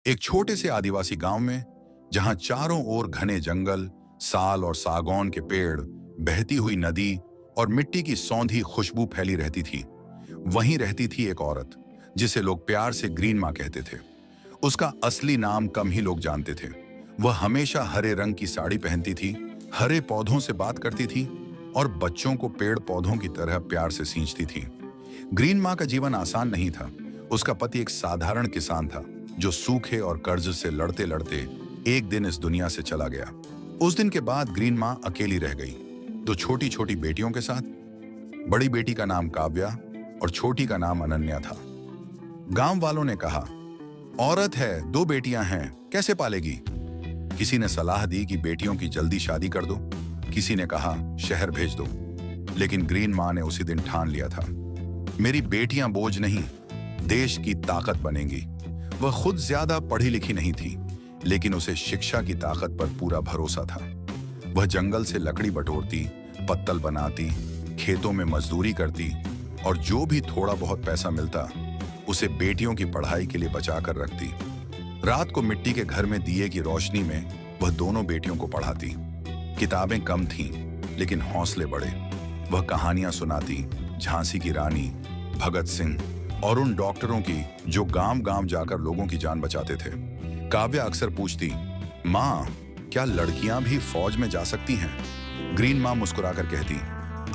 एक छोटे से आदिवासी गांव में, जहां चारों ओर घने जंगल, साल और सागौन के पेड़, बहती हुई नदी और मिट्टी की सौंधी खुशबू फैली रहती थी, वहीं रहती थी एक औरत जिसे लोग प्यार से ग्रीन माँ कहते थे। उसका असली नाम कम ही लोग जानते थे। वह हमेशा हरे रंग की साड़ी पहनती थी, हरे पौधों से बात करती थी और बच्चों को पेड़ पौधों की तरह प्यार से सींचती थी। ग्रीन माँ का जीवन आसान नहीं था। उसका पति एक साधारण किसान था जो सूखे और कर्ज से लड़ते लड़ते एक दिन इस दुनिया से चला गया। उस दिन के बाद ग्रीन माँ अकेली रह गई, दो छोटी छोटी बेटियों के साथ। बड़ी बेटी का नाम काव्या और छोटी का नाम अनन्या था। गांव वालों ने कहा, औरत है, दो बेटियां हैं, कैसे पालेगी? किसी ने सलाह दी कि बेटियों की जल्दी शादी कर दो, किसी ने कहा शहर भेज दो। लेकिन ग्रीन माँ ने उसी दिन ठान लिया था, मेरी बेटियां बोझ नहीं, देश की ताकत बनेंगी। वह खुद ज्यादा पढ़ी लिखी नहीं थी, लेकिन उसे शिक्षा की ताकत पर पूरा भरोसा था। वह जंगल से लकड़ी बटोरती, पत्तल बनाती, खेतों में मजदूरी करती और जो भी थोड़ा बहुत पैसा मिलता उसे बेटियों की पढ़ाई के लिए बचा कर रखती। रात को मिट्टी के घर में दिए की रोशनी में वह दोनों बेटियों को पढ़ाती। किताबें कम थीं, लेकिन हौसले बड़े। वह कहानियां सुनाती, झांसी की रानी, भगत सिंह और उन डॉक्टरों की जो गांव गांव जाकर लोगों की जान बचाते थे। काव्या अक्सर पूछती, माँ, क्या लड़कियां भी फौज में जा सकती हैं? ग्रीन माँ मुस्कुराकर कहती,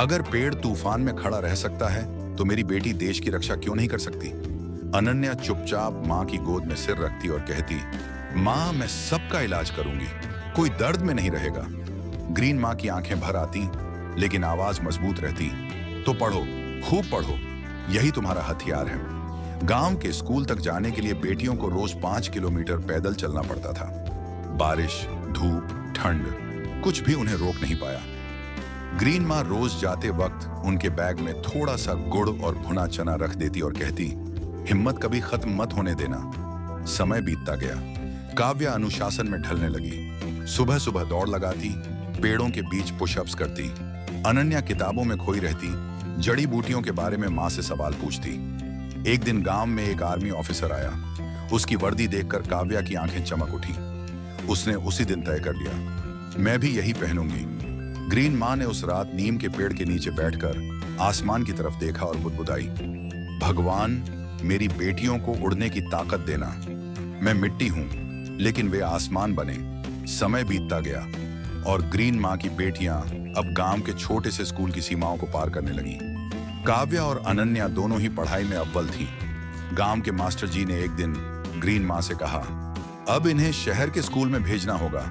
अगर पेड़ तूफान में खड़ा रह सकता है तो मेरी बेटी देश की रक्षा क्यों नहीं कर सकती? अनन्या चुपचाप माँ की गोद में सिर रखती और कहती, माँ, मैं सबका इलाज करूंगी, कोई दर्द में नहीं रहेगा। ग्रीन माँ की आंखें भर आती, लेकिन आवाज मजबूत रहती, तो पढ़ो, खूब पढ़ो, यही तुम्हारा हथियार है। गांव के स्कूल तक जाने के लिए बेटियों को रोज 5 किलोमीटर पैदल चलना पड़ता था। बारिश, धूप, ठंड, कुछ भी उन्हें रोक नहीं पाया। ग्रीन माँ रोज जाते वक्त उनके बैग में थोड़ा सा गुड़ और भुना चना रख देती और कहती, हिम्मत कभी खत्म मत होने देना। समय बीतता गया। काव्या अनुशासन में ढलने लगी। सुबह सुबह दौड़ लगाती, पेड़ों के बीच पुशअप्स करती। अनन्या किताबों में खोई रहती, जड़ी बूटियों के बारे में माँ से सवाल पूछती। एक दिन गांव में एक आर्मी ऑफिसर आया। उसकी वर्दी देखकर काव्या की आंखें चमक उठी। उसने उसी दिन तय कर लिया, मैं भी यही पहनूंगी। ग्रीन माँ ने उस रात नीम के पेड़ के नीचे बैठकर आसमान की तरफ देखा और बुदबुदाई, भगवान, मेरी बेटियों को उड़ने की ताकत देना। मैं मिट्टी हूं, लेकिन वे आसमान बने। समय बीतता गया और ग्रीन माँ की बेटियां अब गांव के छोटे से स्कूल की सीमाओं को पार करने लगी। काव्या और अनन्या दोनों ही पढ़ाई में अव्वल थीं। गांव के मास्टर जी ने एक दिन ग्रीन माँ से कहा, अब इन्हें शहर के स्कूल में भेजना होगा,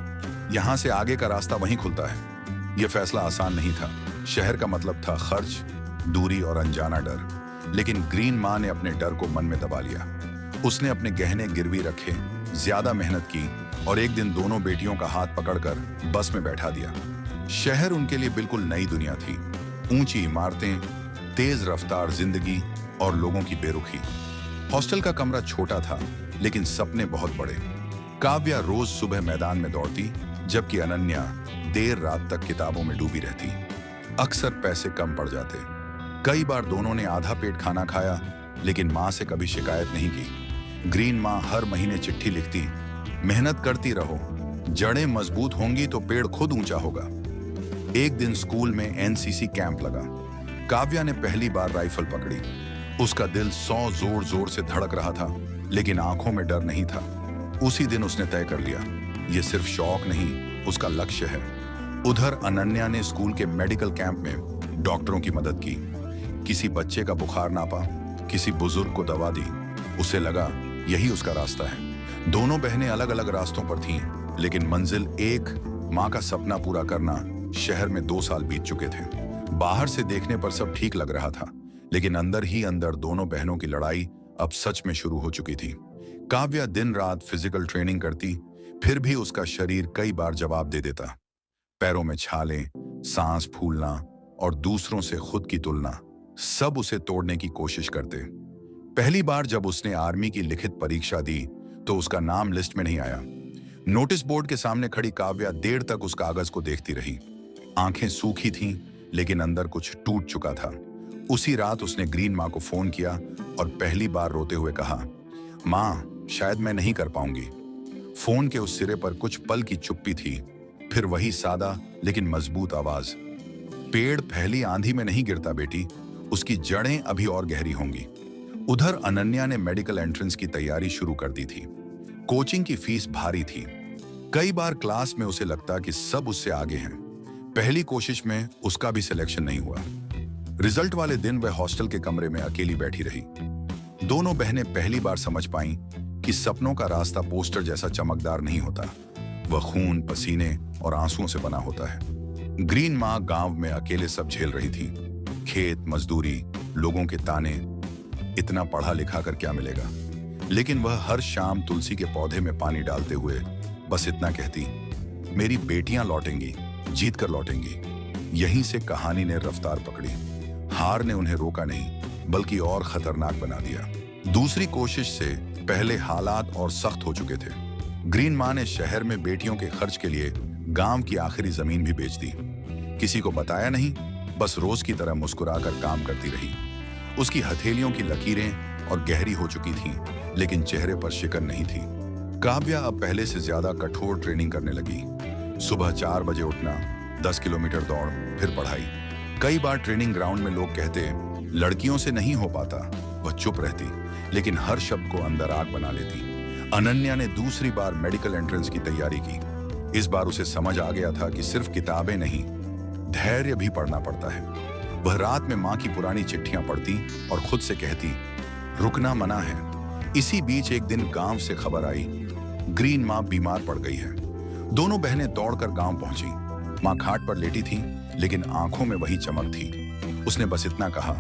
यहां से आगे का रास्ता वहीं खुलता है। यह फैसला आसान नहीं था। शहर का मतलब था खर्च, दूरी और अनजाना डर। लेकिन ग्रीन माँ ने अपने डर को मन में दबा लिया। उसने अपने गहने गिरवी रखे, ज्यादा मेहनत की और एक दिन दोनों बेटियों का हाथ पकड़कर बस में बैठा दिया। शहर उनके लिए बिल्कुल नई दुनिया थी। ऊंची इमारतें, तेज रफ्तार जिंदगी और लोगों की बेरुखी। हॉस्टल का कमरा छोटा था, लेकिन सपने बहुत बड़े। काव्या रोज सुबह मैदान में दौड़ती, जबकि अनन्या देर रात तक किताबों में डूबी रहती। अक्सर पैसे कम पड़ जाते। कई बार दोनों ने आधा पेट खाना खाया, लेकिन माँ से कभी शिकायत नहीं की। ग्रीन माँ हर महीने चिट्ठी लिखती, मेहनत करती रहो, जड़ें मजबूत होंगी तो पेड़ खुद ऊंचा होगा। एक दिन स्कूल में एनसीसी कैंप लगा। काव्या ने पहली बार राइफल पकड़ी। उसका दिल 100 जोर जोर से धड़क रहा था, लेकिन आंखों में डर नहीं था। उसी दिन उसने तय कर लिया, यह सिर्फ शौक नहीं, उसका लक्ष्य है। उधर अनन्या ने स्कूल के मेडिकल कैंप में डॉक्टरों की मदद की। किसी बच्चे का बुखार नापा, किसी बुजुर्ग को दवा दी। उसे लगा यही उसका रास्ता है। दोनों बहनें अलग अलग रास्तों पर थीं, लेकिन मंजिल एक, माँ का सपना पूरा करना। शहर में 2 साल बीत चुके थे। बाहर से देखने पर सब ठीक लग रहा था, लेकिन अंदर ही अंदर दोनों बहनों की लड़ाई अब सच में शुरू हो चुकी थी। काव्या दिन रात फिजिकल ट्रेनिंग करती, फिर भी उसका शरीर कई बार जवाब दे देता। पैरों में छाले, सांस फूलना और दूसरों से खुद की तुलना, सब उसे तोड़ने की कोशिश करते। पहली बार जब उसने आर्मी की लिखित परीक्षा दी तो उसका नाम लिस्ट में नहीं आया। नोटिस बोर्ड के सामने खड़ी काव्या देर तक उस कागज को देखती रही। आंखें सूखी थीं, लेकिन अंदर कुछ टूट चुका था। उसी रात उसने ग्रीन माँ को फोन किया और पहली बार रोते हुए कहा, माँ, शायद मैं नहीं कर पाऊंगी। फोन के उस सिरे पर कुछ पल की चुप्पी थी, फिर वही सादा लेकिन मजबूत आवाज, पेड़ पहली आंधी में नहीं गिरता बेटी, उसकी जड़ें अभी और गहरी होंगी। उधर अनन्या ने मेडिकल एंट्रेंस की तैयारी शुरू कर दी थी। कोचिंग की फीस भारी थी। कई बार क्लास में उसे लगता कि सब उससे आगे हैं। पहली कोशिश में उसका भी सिलेक्शन नहीं हुआ। रिजल्ट वाले दिन वह हॉस्टल के कमरे में अकेली बैठी रही। दोनों बहनें पहली बार समझ पाईं कि सपनों का रास्ता पोस्टर जैसा चमकदार नहीं होता, वह खून, पसीने और आंसुओं से बना होता है। ग्रीन माँ गांव में अकेले सब झेल रही थी, खेत, मजदूरी, लोगों के ताने। इतना पढ़ा लिखा कर क्या मिलेगा, लेकिन वह हर शाम तुलसी के पौधे में पानी डालते हुए बस इतना कहती, मेरी बेटियां लौटेंगी, जीत कर लौटेंगी। यहीं से कहानी ने रफ्तार पकड़ी। हार ने उन्हें रोका नहीं, बल्कि और खतरनाक बना दिया। दूसरी कोशिश से पहले हालात और सख्त हो चुके थे। ग्रीन माँ ने शहर में बेटियों के खर्च के लिए गांव की आखिरी जमीन भी बेच दी। किसी को बताया नहीं, बस रोज की तरह मुस्कुराकर काम करती रही। उसकी हथेलियों की लकीरें और गहरी हो चुकी थीं, लेकिन चेहरे पर शिकन नहीं थी। काव्या अब पहले से ज्यादा कठोर ट्रेनिंग करने लगी। सुबह 4 बजे उठना, 10 किलोमीटर दौड़, फिर पढ़ाई। कई बार ट्रेनिंग ग्राउंड में लोग कहते, लड़कियों से नहीं हो पाता। वह चुप रहती, लेकिन हर शब्द को अंदर आग बना लेती। अनन्या ने दूसरी बार मेडिकल एंट्रेंस की तैयारी की। इस बार उसे समझ आ गया था कि सिर्फ किताबें नहीं, धैर्य भी पढ़ना पड़ता है। वह रात में माँ की पुरानी चिट्ठियां पढ़ती और खुद से कहती, रुकना मना है। इसी बीच एक दिन गांव से खबर आई, ग्रीन माँ बीमार पड़ गई है। दोनों बहनें दौड़कर गांव पहुंची। माँ खाट पर लेटी थी, लेकिन आंखों में वही चमक थी। उसने बस इतना कहा,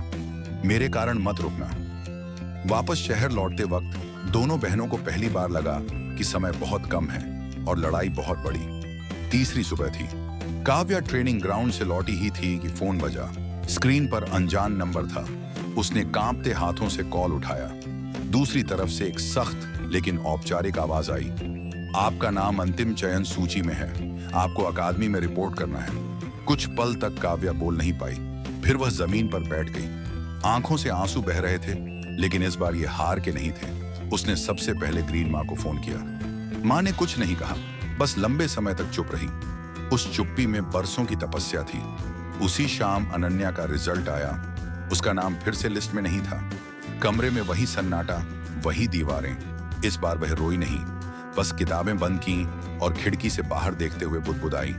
मेरे कारण मत रुकना। वापस शहर लौटते वक्त दोनों बहनों को पहली बार लगा कि समय बहुत कम है और लड़ाई बहुत बड़ी। तीसरी सुबह थी। काव्या ट्रेनिंग ग्राउंड से लौटी ही थी कि फोन बजा। स्क्रीन पर अनजान नंबर था। उसने कांपते हाथों से कॉल उठाया। दूसरी तरफ से एक सख्त लेकिन औपचारिक आवाज आई, आपका नाम अंतिम चयन सूची में है, आपको अकादमी में रिपोर्ट करना है। कुछ पल तक काव्या बोल नहीं पाई, फिर वह जमीन पर बैठ गई। आंखों से आंसू बह रहे थे, लेकिन इस बार ये हार के नहीं थे। उसने सबसे पहले ग्रीन माँ को फोन किया। माँ ने कुछ नहीं कहा, बस लंबे समय तक चुप रही। उस चुप्पी में बरसों की तपस्या थी। उसी शाम अनन्या का रिजल्ट आया। उसका नाम फिर से लिस्ट में नहीं था। कमरे में वही सन्नाटा, वही दीवारें। इस बार वह रोई नहीं, बस किताबें बंद की और खिड़की से बाहर देखते हुए बुदबुदाई,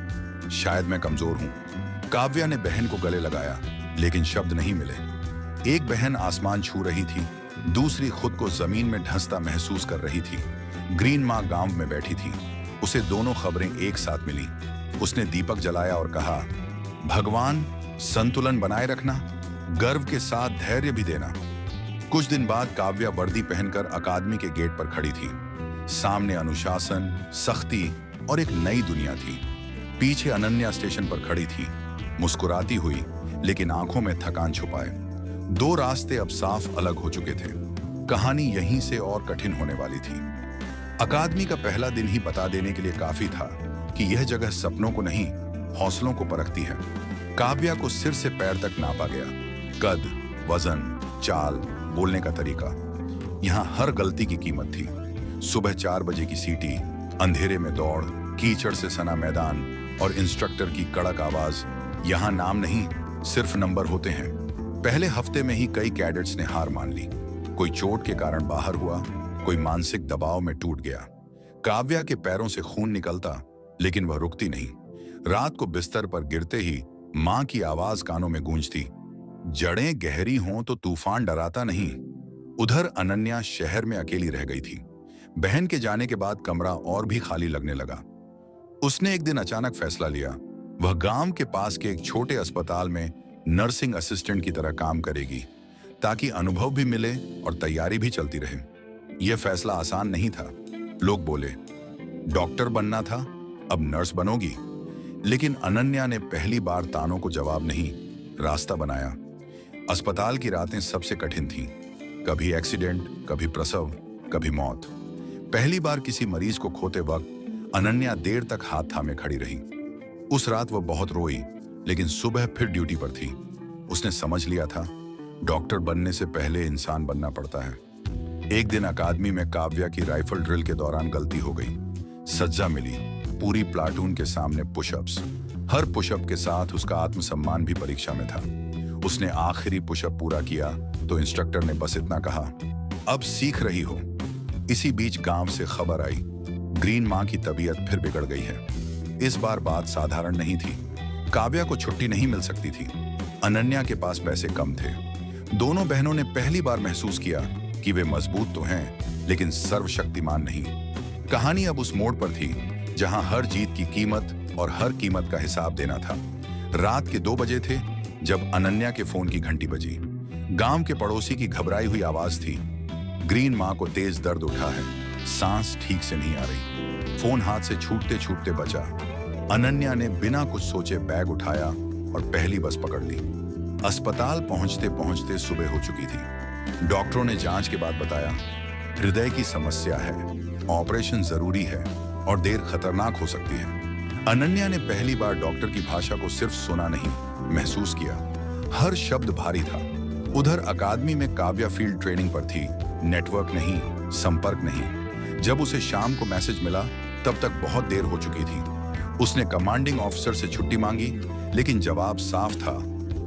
शायद मैं कमजोर हूं। काव्या ने बहन को गले लगाया, लेकिन शब्द नहीं मिले। एक बहन आसमान छू रही थी, दूसरी खुद को जमीन में ढंसता महसूस कर रही थी। ग्रीन माँ गांव में बैठी थी। उसे दोनों खबरें एक साथ मिली। उसने दीपक जलाया और कहा, भगवान, संतुलन बनाए रखना, गर्व के साथ धैर्य भी देना। कुछ दिन बाद काव्या वर्दी पहनकर अकादमी के गेट पर खड़ी थी। सामने अनुशासन, सख्ती और एक नई दुनिया थी। पीछे अनन्या स्टेशन पर खड़ी थी, मुस्कुराती हुई, लेकिन आंखों में थकान छुपाए। दो रास्ते अब साफ अलग हो चुके थे। कहानी यहीं से और कठिन होने वाली थी। अकादमी का पहला दिन ही बता देने के लिए काफी था कि यह जगह सपनों को नहीं, हौसलों को परखती है। काव्या को सिर से पैर तक नापा गया। कद, वजन, चाल, बोलने का तरीका। यहाँ हर गलती की कीमत थी। सुबह 4 बजे की सीटी, अंधेरे में दौड़, कीचड़ से सना मैदान और इंस्ट्रक्टर की कड़क आवाज। यहाँ नाम नहीं, सिर्फ नंबर होते हैं। पहले हफ्ते में ही कई कैडेट्स ने हार मान ली। कोई चोट के कारण बाहर हुआ, कोई मानसिक दबाव में टूट गया। काव्या के पैरों से खून निकलता, लेकिन वह रुकती नहीं। रात को बिस्तर पर गिरते ही माँ की आवाज कानों में गूंजती, जड़ें गहरी हों तो तूफान डराता नहीं। उधर अनन्या शहर में अकेली रह गई थी। बहन के जाने के बाद कमरा और भी खाली लगने लगा। उसने एक दिन अचानक फैसला लिया, वह गांव के पास के एक छोटे अस्पताल में नर्सिंग असिस्टेंट की तरह काम करेगी, ताकि अनुभव भी मिले और तैयारी भी चलती रहे। यह फैसला आसान नहीं था। लोग बोले, डॉक्टर बनना था, अब नर्स बनोगी। लेकिन अनन्या ने पहली बार तानों को जवाब नहीं, रास्ता बनाया। अस्पताल की रातें सबसे कठिन थीं। कभी एक्सीडेंट, कभी प्रसव, कभी मौत। पहली बार किसी मरीज को खोते वक्त अनन्या देर तक हाथ थामे खड़ी रही। उस रात वह बहुत रोई, लेकिन सुबह फिर ड्यूटी पर थी। उसने समझ लिया था, डॉक्टर बनने से पहले इंसान बनना पड़ता है। एक दिन अकादमी में काव्या की राइफल ड्रिल के दौरान गलती हो गई। सज्जा मिली, पूरी प्लाटून के सामने पुशअप्स। हर पुशअप के साथ उसका आत्मसम्मान भी परीक्षा में था। उसने आखिरी पुशअप पूरा किया तो इंस्ट्रक्टर ने बस इतना कहा, अब सीख रही हो। इसी बीच गांव से खबर आई, ग्रीन माँ की तबीयत फिर बिगड़ गई है। इस बार बात साधारण नहीं थी। काव्या को छुट्टी नहीं मिल सकती थी। अनन्या के पास पैसे कम थे। दोनों बहनों ने पहली बार महसूस किया कि वे मजबूत तो हैं, लेकिन सर्वशक्तिमान नहीं। कहानी अब उस मोड़ पर थी जहां हर जीत की कीमत और हर कीमत का हिसाब देना था। रात के 2 बजे थे जब अनन्या के फोन की घंटी बजी। गांव के पड़ोसी की घबराई हुई आवाज थी, ग्रीन माँ को तेज दर्द उठा है, सांस ठीक से नहीं आ रही। फोन हाथ से छूटते छूटते बचा। अनन्या ने बिना कुछ सोचे बैग उठाया और पहली बस पकड़ ली। अस्पताल पहुंचते पहुंचते सुबह हो चुकी थी। डॉक्टरों ने जांच के बाद बताया, हृदय की समस्या है, ऑपरेशन जरूरी है और देर खतरनाक हो सकती है। अनन्या ने पहली बार डॉक्टर की भाषा को सिर्फ सुना नहीं, महसूस किया। हर शब्द भारी था। उधर अकादमी में काव्या फील्ड ट्रेनिंग पर थी। नेटवर्क नहीं, संपर्क नहीं। जब उसे शाम को मैसेज मिला तब तक बहुत देर हो चुकी थी। उसने कमांडिंग ऑफिसर से छुट्टी मांगी, लेकिन जवाब साफ था,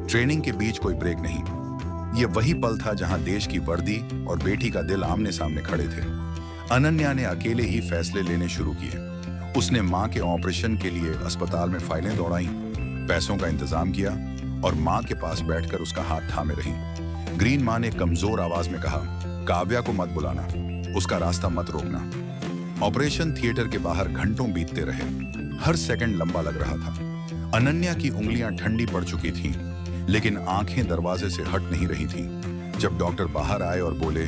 ट्रेनिंग के बीच कोई ब्रेक नहीं। यह वही पल था जहां देश की वर्दी और बेटी का दिल आमने सामने खड़े थे। अनन्या ने अकेले ही फैसले लेने शुरू किए। उसने मां के ऑपरेशन के लिए अस्पताल में फाइलें दौड़ाई, पैसों का इंतजाम किया और मां के पास बैठकर उसका हाथ थामे रही। ग्रीन मां ने कमजोर आवाज में कहा, काव्या को मत बुलाना, उसका रास्ता मत रोकना। ऑपरेशन थिएटर के बाहर घंटों बीतते रहे। हर सेकंड लंबा लग रहा था। अनन्या की उंगलियां ठंडी पड़ चुकी थीं, लेकिन आंखें दरवाजे से हट नहीं रही थीं। जब डॉक्टर बाहर आए और बोले,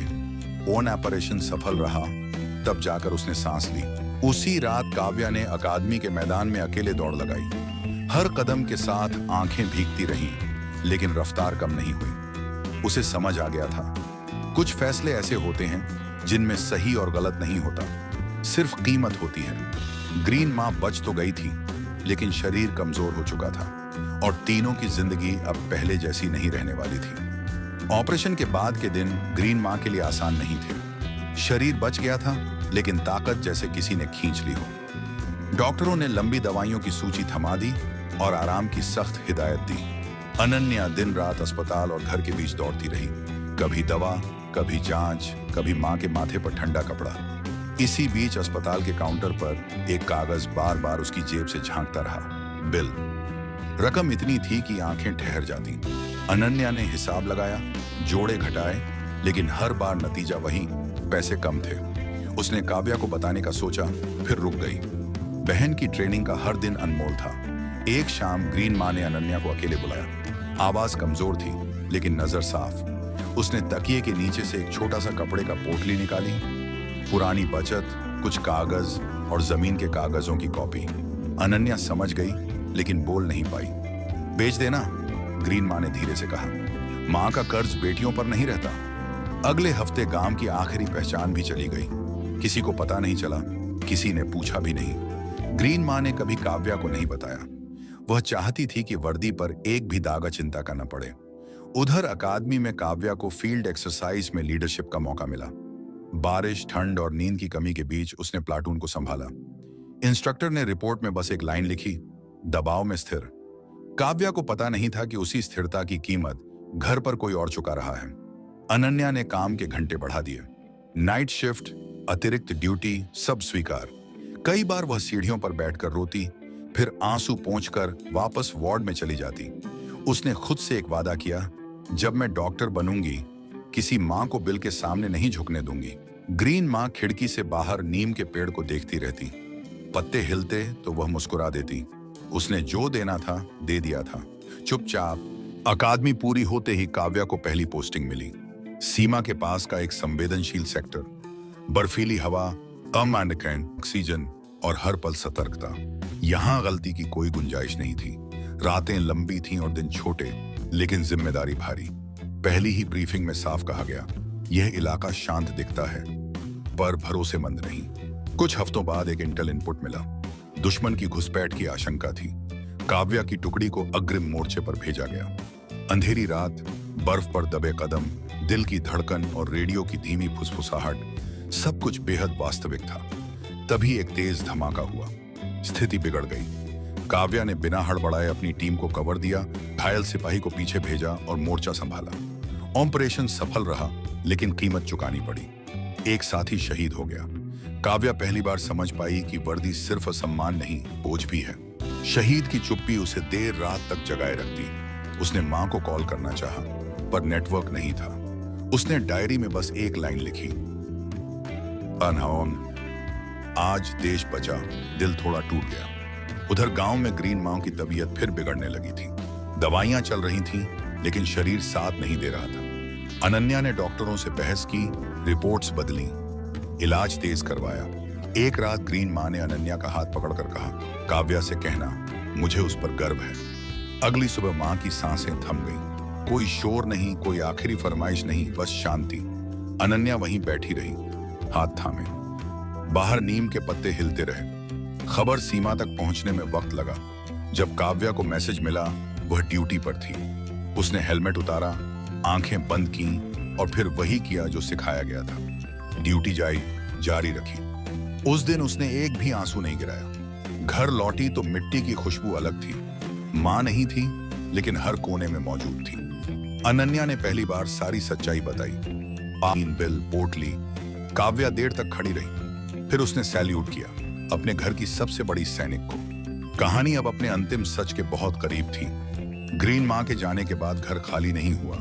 ओन ऑपरेशन सफल रहा, तब जाकर उसने सांस ली। उसी रात काव्या ने अकादमी के मैदान में अकेले दौड़ लगाई। हर कदम के साथ आंखें भीगती रहीं, लेकिन रफ्तार कम नहीं हुई। उसे समझ आ गया था, कुछ फैसले ऐसे होते हैं जिनमें सही और गलत नहीं होता, सिर्फ कीमत होती है। ग्रीन माँ बच तो गई थी, लेकिन शरीर कमजोर हो चुका था और तीनों की जिंदगी अब पहले जैसी नहीं रहने वाली थी। ऑपरेशन के बाद के दिन ग्रीन माँ के लिए आसान नहीं थे। शरीर बच गया था, लेकिन ताकत जैसे किसी ने खींच ली हो। डॉक्टरों ने लंबी दवाइयों की सूची थमा दी और आराम की सख्त हिदायत दी। अनन्या दिन रात अस्पताल और घर के बीच दौड़ती रही, कभी दवा, कभी जांच, कभी माँ के माथे पर ठंडा कपड़ा। इसी बीच अस्पताल के काउंटर पर एक कागज बार बार उसकी जेब से झांकता रहा, बिल। रकम इतनी थी कि आंखें ठहर जाती। अनन्या ने हिसाब लगाया, जोड़े घटाए, लेकिन हर बार नतीजा वही, पैसे कम थे। उसने काव्या को बताने का सोचा, फिर रुक गई। बहन की ट्रेनिंग का हर दिन अनमोल था। एक शाम ग्रीन माँ ने अनन्या को अकेले बुलाया। आवाज कमजोर थी, लेकिन नजर साफ। उसने तकिए के नीचे से एक छोटा सा कपड़े का पोटली निकाली, पुरानी बचत, कुछ कागज और जमीन के कागजों की कॉपी। अनन्या समझ गई, लेकिन बोल नहीं पाई। बेच देना, ग्रीन माँ ने धीरे से कहा। माँ का कर्ज बेटियों पर नहीं रहता। अगले हफ्ते गांव की आखिरी पहचान भी चली गई। किसी को पता नहीं चला, किसी ने पूछा भी नहीं। ग्रीन माँ ने कभी काव्या को नहीं बताया। वह चाहती थी कि वर्दी पर एक भी दागा चिंता का न पड़े। उधर अकादमी में काव्या को फील्ड एक्सरसाइज में लीडरशिप का मौका मिला। बारिश, ठंड और नींद की कमी के बीच उसने प्लाटून को संभाला। इंस्ट्रक्टर ने रिपोर्ट में बस एक लाइन लिखी, दबाव में स्थिर। काव्या को पता नहीं था कि उसी स्थिरता की कीमत घर पर कोई और चुका रहा है। अनन्या ने काम के घंटे बढ़ा दिए। नाइट शिफ्ट, अतिरिक्त ड्यूटी, सब स्वीकार। कई बार वह सीढ़ियों पर बैठकर रोती, फिर आंसू पोंछकर वापस वार्ड में चली जाती। उसने खुद से एक वादा किया, जब मैं डॉक्टर बनूंगी, किसी माँ को बिल के सामने नहीं झुकने दूंगी। ग्रीन माँ खिड़की से बाहर नीम के पेड़ को देखती रहती। पत्ते हिलते तो वह मुस्कुरा देती। उसने जो देना था दे दिया था, चुपचाप। अकादमी पूरी होते ही काव्या को पहली पोस्टिंग मिली। सीमा के पास का एक संवेदनशील सेक्टर। बर्फीली हवा, अनमैंडेड ऑक्सीजन और हर पल सतर्कता। यहां गलती की कोई गुंजाइश नहीं थी। रातें लंबी थीं और दिन छोटे, लेकिन जिम्मेदारी भारी। पहली ही ब्रीफिंग में साफ कहा गया, यह इलाका शांत दिखता है पर भरोसेमंद नहीं। कुछ हफ्तों बाद एक इंटेल इनपुट मिला। दुश्मन की घुसपैठ की आशंका थी। काव्या की टुकड़ी को अग्रिम मोर्चे पर भेजा गया। अंधेरी रात, बर्फ पर दबे कदम, दिल की धड़कन और रेडियो की धीमी फुसफुसाहट, सब कुछ बेहद वास्तविक था। तभी एक तेज धमाका हुआ। स्थिति बिगड़ गई। काव्या ने बिना हड़बड़ाए अपनी टीम को कवर दिया, घायल सिपाही को पीछे भेजा और मोर्चा संभाला। ऑपरेशन सफल रहा, लेकिन कीमत चुकानी पड़ी। एक साथी शहीद हो गया। काव्या पहली बार समझ पाई कि वर्दी सिर्फ सम्मान नहीं, बोझ भी है। शहीद की चुप्पी उसे देर रात तक जगाए रखती। उसने मां को कॉल करना चाहा, पर नेटवर्क नहीं था। उसने डायरी में बस एक लाइन लिखी, अनहोन, आज देश बचा। दिल थोड़ा टूट गया। उधर गांव में ग्रीन मां की तबीयत फिर बिगड़ने लगी थी। दवाइयां चल रही थीं, लेकिन शरीर साथ नहीं दे रहा था। अनन्या ने डॉक्टरों से बहस की, रिपोर्ट्स बदली, इलाज तेज करवाया। एक रात ग्रीन मां ने अनन्या का हाथ पकड़कर कहा, काव्या से कहना मुझे उस पर गर्व है। अगली सुबह मां की सांसें थम गईं। कोई शोर नहीं, कोई आखिरी फरमाइश नहीं, बस शांति। अनन्या वहीं बैठी रही, हाथ थामे। बाहर नीम के पत्ते हिलते रहे। खबर सीमा तक पहुंचने में वक्त लगा। जब काव्या को मैसेज मिला, वह ड्यूटी पर थी। उसने हेलमेट उतारा, आंखें बंद की और फिर वही किया जो सिखाया गया था। ड्यूटी जारी रखी। उस दिन उसने एक भी आंसू नहीं गिराया। घर लौटी तो मिट्टी की खुशबू अलग थी। मां नहीं थी, लेकिन हर कोने में मौजूद थी। अनन्या ने पहली बार सारी सच्चाई बताई। पाइन, बिल, पोटली। काव्या देर तक खड़ी रही। फिर उसने सैल्यूट किया, अपने घर की सबसे बड़ी सैनिक को। कहानी अब अपने अंतिम सच के बहुत करीब थी। ग्रीन मां के जाने के बाद घर खाली नहीं हुआ,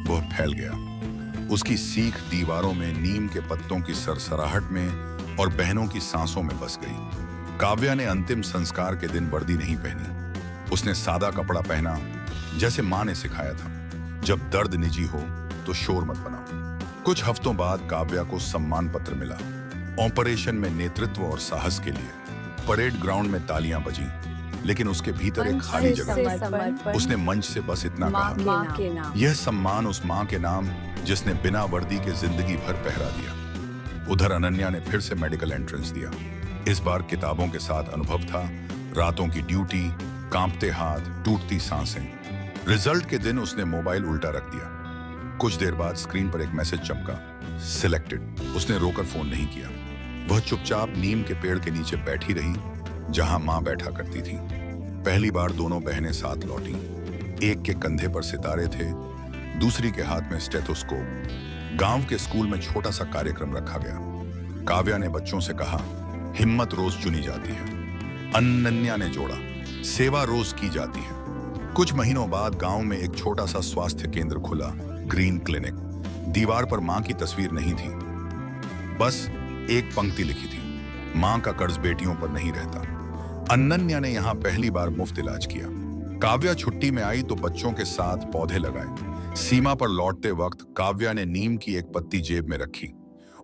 वह फैल गया। उसकी सीख दीवारों में, नीम के पत्तों की सरसराहट में और बहनों की सांसों में बस गई। काव्या ने अंतिम संस्कार के दिन वर्दी नहीं पहनी। उसने सादा कपड़ा पहना, जैसे मां ने सिखाया था, जब दर्द निजी हो तो शोर मत बनाओ। कुछ हफ्तों बाद काव्या को सम्मान पत्र मिला, ऑपरेशन में नेतृत्व और साहस के लिए। परेड ग्राउंड में तालियां बजी, लेकिन उसके भीतर एक खाली जगह। उसने मंच से बस इतना कहा, यह सम्मान उस मां के नाम जिसने बिना वर्दी के जिंदगी भर पहरा दिया। उधर अनन्या ने फिर से मेडिकल एंट्रेंस दिया। इस बार किताबों के साथ अनुभव था, रातों की ड्यूटी, कांपते हाथ, टूटती सांसें। रिजल्ट के दिन उसने मोबाइल उल्टा रख दिया। कुछ देर बाद स्क्रीन पर एक मैसेज चमका, सिलेक्टेड। उसने रोकर फोन नहीं किया। वह चुपचाप नीम के पेड़ के नीचे बैठी रही, जहां मां बैठा करती थी। पहली बार दोनों बहनें साथ लौटी। एक के कंधे पर सितारे थे, दूसरी के हाथ में स्टेथोस्कोप। गांव के स्कूल में छोटा सा कार्यक्रम रखा गया। काव्या ने बच्चों से कहा, हिम्मत रोज चुनी जाती है। अनन्या ने जोड़ा, सेवा रोज की जाती है। कुछ महीनों बाद गांव में एक छोटा सा स्वास्थ्य केंद्र खुला, ग्रीन क्लिनिक। दीवार पर मां की तस्वीर नहीं थी, बस एक पंक्ति लिखी थी, मां का कर्ज बेटियों पर नहीं रहता। अनन्या ने यहां पहली बार मुफ्त इलाज किया। काव्या छुट्टी में आई तो बच्चों के साथ पौधे लगाए। सीमा पर लौटते वक्त काव्या ने नीम की एक पत्ती जेब में रखी।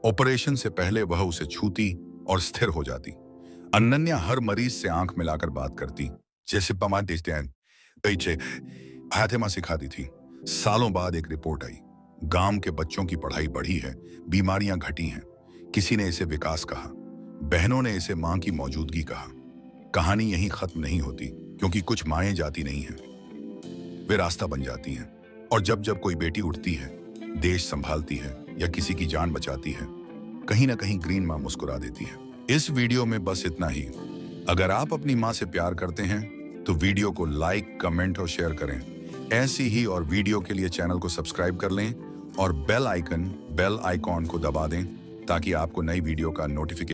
ऑपरेशन से पहले वह उसे छूती और स्थिर हो जाती। अनन्या हर मरीज से आंख मिलाकर बात करती, जैसे पमा देखते हैं हाथेमा सिखाती थी। सालों बाद एक रिपोर्ट आई, गांव के बच्चों की पढ़ाई बढ़ी है, बीमारियां घटी हैं। किसी ने इसे विकास कहा, बहनों ने इसे मां की मौजूदगी कहा। कहानी यहीं खत्म नहीं होती, क्योंकि कुछ माएं जाती नहीं हैं, वे रास्ता बन जाती हैं। और जब जब कोई बेटी उठती है, देश संभालती है या किसी की जान बचाती है, कहीं ना कहीं ग्रीन मां मुस्कुरा देती है। इस वीडियो में बस इतना ही। अगर आप अपनी मां से प्यार करते हैं तो वीडियो को लाइक, कमेंट और शेयर करें। ऐसी ही और वीडियो के लिए चैनल को सब्सक्राइब कर लें और बेल आइकॉन को दबा दें, ताकि आपको नई वीडियो का नोटिफिकेशन